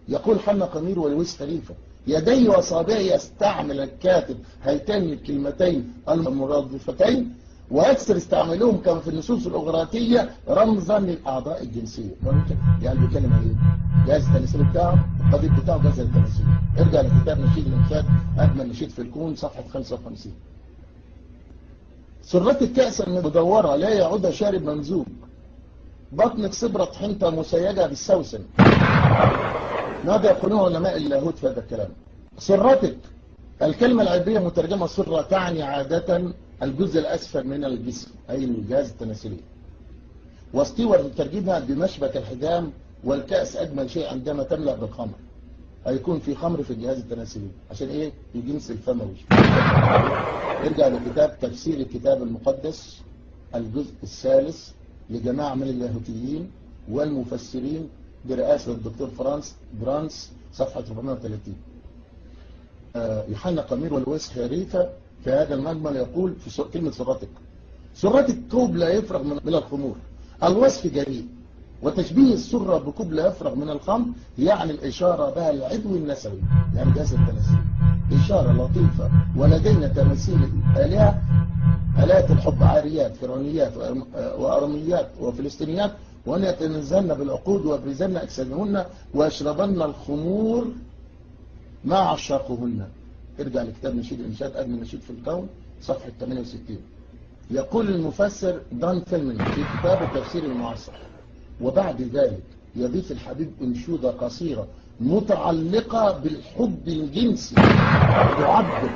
S3: يقول حنا قمير ولويس خليفة: يديه وأصابعه يستعمل الكاتب هاتين الكلمتين المرادفتين ويكثر استعمالهم كما في النصوص الأغراتية رمزا للأعضاء الجنسية. يعني بيتكلم عليه جهاز التناسلي بتاعه، القضيب بتاعه جهاز التناسلي. ارجع لكتاب نشيد الإنشاد أجمل نشيد في الكون صفحة 55. سرة الكأس المدورة لا يعودها شارب ممزوج، بطنك صبرة حنطة مسيجة بالسوسن. ماذا يقولون علماء اللاهوت في هذا الكلام؟ سرتك، الكلمة العبرية مترجمة سرة تعني عادة الجزء الأسفل من الجسم أي الجهاز التناسلي. وستيوارت ترجمها بمشبك الحزام، والكأس أجمل شيء عندما تملأ بالخمر، هيكون في خمر في الجهاز التناسلي عشان إيه؟ الجنس الفموي. ارجع لكتاب تفسير الكتاب المقدس الجزء الثالث لجماعة من اللاهوتيين والمفسرين برئاسة الدكتور برانس صفحة 430. يوحنا قمير والويس خريفة في هذا المجمل يقول في كلمة سرتك كوب لا يفرغ من الخمور، الوصف جريء، وتشبيه السرة بكوب لا يفرغ من الخمر يعني الإشارة بها العدو النسوي، يعني جهاز التناسل، إشارة لطيفة. ولدينا تماثيل الآلهة، آلهة الحب، عاريات، فرعونيات وأرميات وفلسطينيات، وأن يتنزلن بالعقود ويبرزن أجسادهن ويشربن الخمور مع عشاقهن. ارجع لكتاب نشيد الإنشاد أجمل نشيد في الكون صفحة 68. يقول المفسر دان فيلمن في كتاب التفسير المعاصر: وبعد ذلك يضيف الحبيب أنشودة قصيرة متعلقة بالحب الجنسي تعبر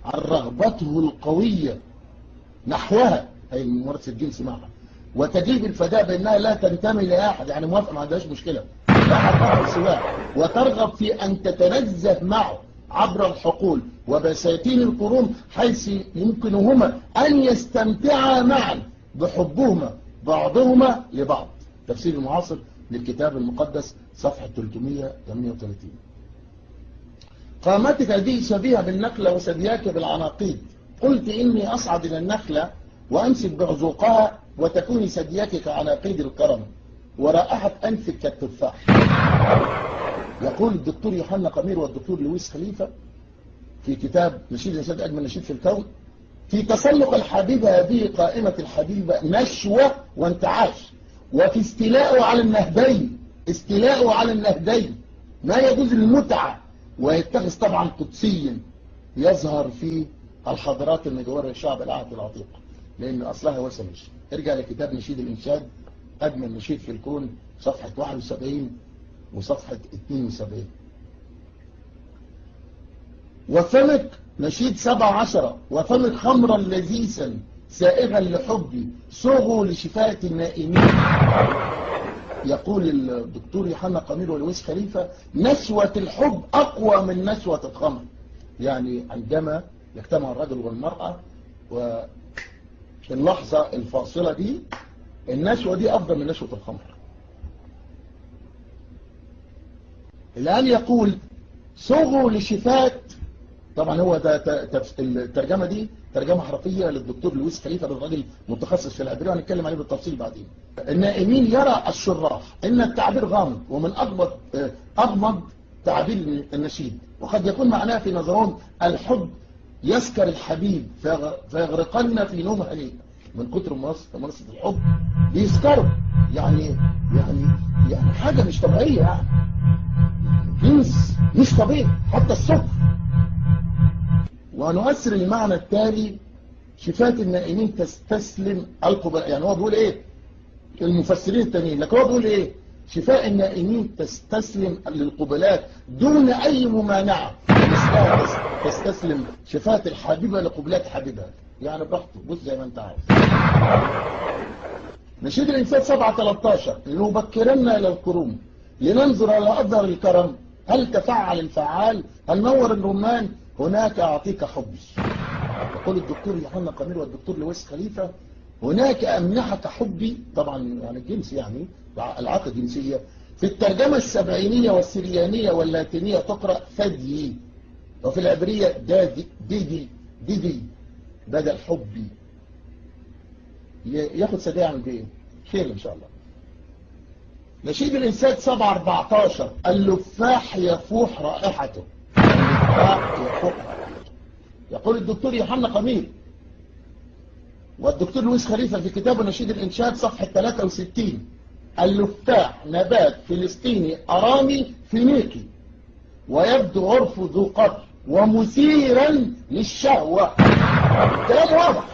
S3: عن رغبته القوية نحوها، أي الممارسة الجنسي معها، وتجيب الفداء بأنها لا تنتمي لأحد، يعني موافقة ما عندهاش مشكلة، لا أحد سواه، وترغب في أن تتنزه معه عبر الحقول وبساتين القرون حيث يمكنهما أن يستمتعا معا بحبهما بعضهما لبعض. تفسير المعاصر للكتاب المقدس صفحة 338. قامتك هذه شبيهة بالنخلة وثدياك بالعناقيد، قلت إني أصعد إلى النخلة وأمسك بعزوقها وتكون ثدياك كعناقيد الكرم ورائحة أنفك كالتفاح. يقول الدكتور يوحنا قمير والدكتور لويس خليفة في كتاب نشيد الإنشاد أجمل نشيد في الكون: في تسلق الحبيبة هذه قائمة الحبيبة نشوة وانتعاش، وفي استيلاءه على النهدين، استيلاءه على النهدين ما يجوز المتعة، ويتخذ طبعا قدسيا يظهر في الحضارات المجاورة للشعب العهد العتيق، لأن أصلها وثني. ارجع لكتاب نشيد الإنشاد أجمل نشيد في الكون صفحة 71 وصفحة 72. وفمك نشيد 17: وفمك خمرا لذيذا سائغا لحبي صوغوا لشفاءة النائمين. يقول الدكتور يوحنا قمير والويس خليفة: نشوة الحب أقوى من نشوة الخمر، يعني عندما يجتمع الرجل والمرأة واللحظة الفاصلة دي النشوة دي أفضل من نشوة الخمر. الآن يقول صوغوا لشفاء، طبعا هو ده الترجمة دي ترجمة حرفية للدكتور لويس خليفة، بالراجل متخصص في العبرية وهنتكلم عليه بالتفصيل بعدين. النائمين يرى الشراح ان التعبير غامض ومن أغمض تعبير النشيد، وقد يكون معناه في نظرهم الحب يسكر الحبيب فيغرقن في نوم هنيء، من كتر ممارسة الحب بيسكروا، يعني حاجة مش طبيعية، يعني جنس مش طبيعي حتى السكر. ونؤثر المعنى التالي: شفاة النائمين تستسلم القبلاء، يعني هو بيقول ايه المفسرين التانيين، لكن هو بيقول ايه؟ شفاء النائمين تستسلم للقبلات دون اي ممانعة، تستسلم شفاة الحبيبة لقبلات حبيبها، يعني براحته، بص زي ما انت عاوز. نشيد الإنسان 7:13: لنبكرن إلى الكروم لننظر على أظهر الكرم، هل تفعل الفعال، هل نور الرمان، هناك أعطيك حبي. يقول الدكتور يوحنا قمير والدكتور لويس خليفة: هناك أمنحك حبي، طبعا يعني الجنس، يعني العلاقة الجنسية. في الترجمة السبعينية والسريانية واللاتينية تقرأ ثدي، وفي العبرية ديدي بدل حبي. ياخد ثدي عن ايه؟ خير ان شاء الله. نشيد الإنسان 7:14: اللفاح يفوح رائحته، يقول الدكتور يوحنا قمير والدكتور لويس خليفة في كتابه نشيد الإنشاد صفحة 63: اللفاح نبات فلسطيني أرامي فينيقي ويبدو عرفه ذو قدر ومثيرا للشهوة. الكلام واضح،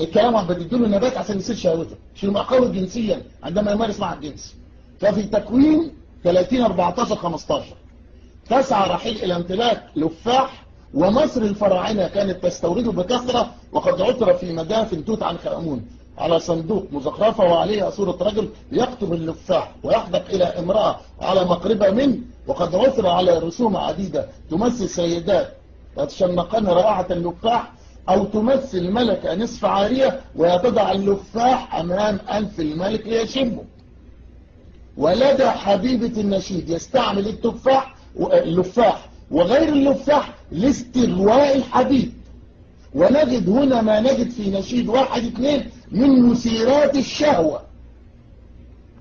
S3: الكلام واضح. بتديله نبات عشان يصير شهوته، عشان يبقى قوي جنسيا عندما يمارس مع الجنس. ففي تكوين 30-14-15 تسعى رحيل إلى امتلاك لفاح، ومصر الفراعنة كانت تستورده بكثرة، وقد عثر في مدافن توت عنخ آمون على صندوق مزخرفة وعليها صورة رجل يقطب اللفاح ويحدق إلى امرأة على مقربة منه، وقد عثر على رسوم عديدة تمثل سيدات يتشنقن رائحة اللفاح، أو تمثل ملكة نصف عارية ويتضع اللفاح أمام أنف الملك ليشمه. ولدى حبيبة النشيد يستعمل اللفاح وغير اللفاح لاستغواء الحبيب. ونجد هنا ما نجد في نشيد 1-2 من مثيرات الشهوة.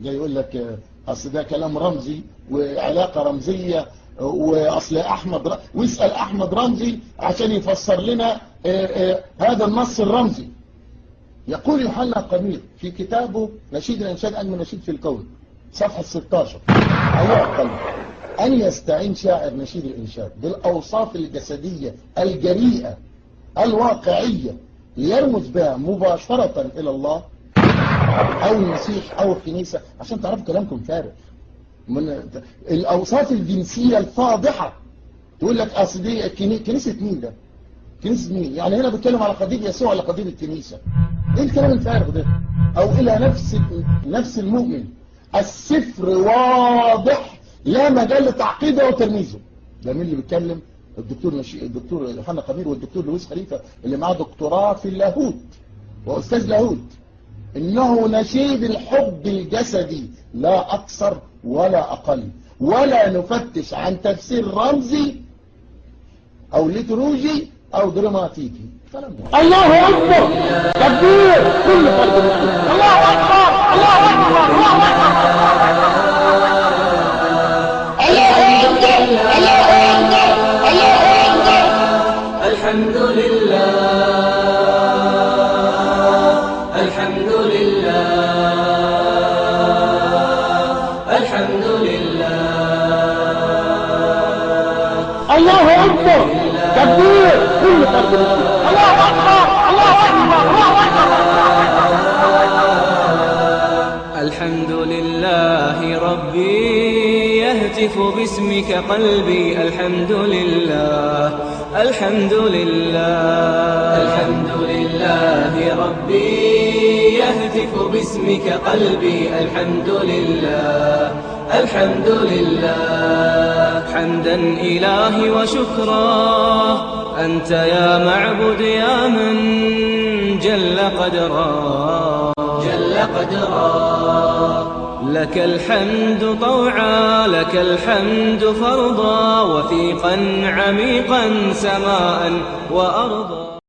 S3: جاي يقول لك أصل ده كلام رمزي وعلاقة رمزية، وأصل أحمد ويسأل أحمد رمزي عشان يفسر لنا هذا النص الرمزي. يقول يوحنا قمير في كتابه نشيد الإنشاد أجمل نشيد في الكون صفحة 16: أيها القلب، أن يستعين شاعر نشيد الإنشاد بالأوصاف الجسدية الجريئة الواقعية ليرمز بها مباشرة إلى الله أو المسيح أو الكنيسة، عشان تعرفوا كلامكم فارغ من الأوصاف الجنسية الفاضحة. تقول لك أصل دي كنيسة مين ده؟ كنيسة مين؟ يعني هنا بتكلم على قضية يسوع ولا قضية الكنيسة؟ إيه الكلام الفارغ ده؟ أو إلى نفس المؤمن. السفر واضح، لا مجال لتعقيده وترميزه. ده مين اللي بيتكلم؟ الدكتور يوحنا قمير والدكتور لويس خليفة اللي معاه دكتوراه في اللاهوت وأستاذ لاهوت. إنه نشيد الحب الجسدي لا أكثر ولا أقل، ولا نفتش عن تفسير رمزي أو ليتروجي أو دراماتيكي. الله أكبر، تكبير كل فرد مسلم. الله أكبر، الله أكبر، الله أكبر.
S10: الحمد لله، الحمد لله، الحمد لله. الله أكبر، تكبير كل فرد مسلم. الله أكبر، الله أكبر، الله أكبر. الحمد لله ربي يهتف باسمك قلبي. الحمد لله، الحمد لله، الحمد لله ربي يهتف باسمك قلبي. الحمد لله، الحمد لله. حمدا إلهي وشكرا أنت يا معبد يا من جل قدرا، جل قدرا. لك الحمد طوعا، لك الحمد فرضا، وثيقا عميقا سماء وأرضا.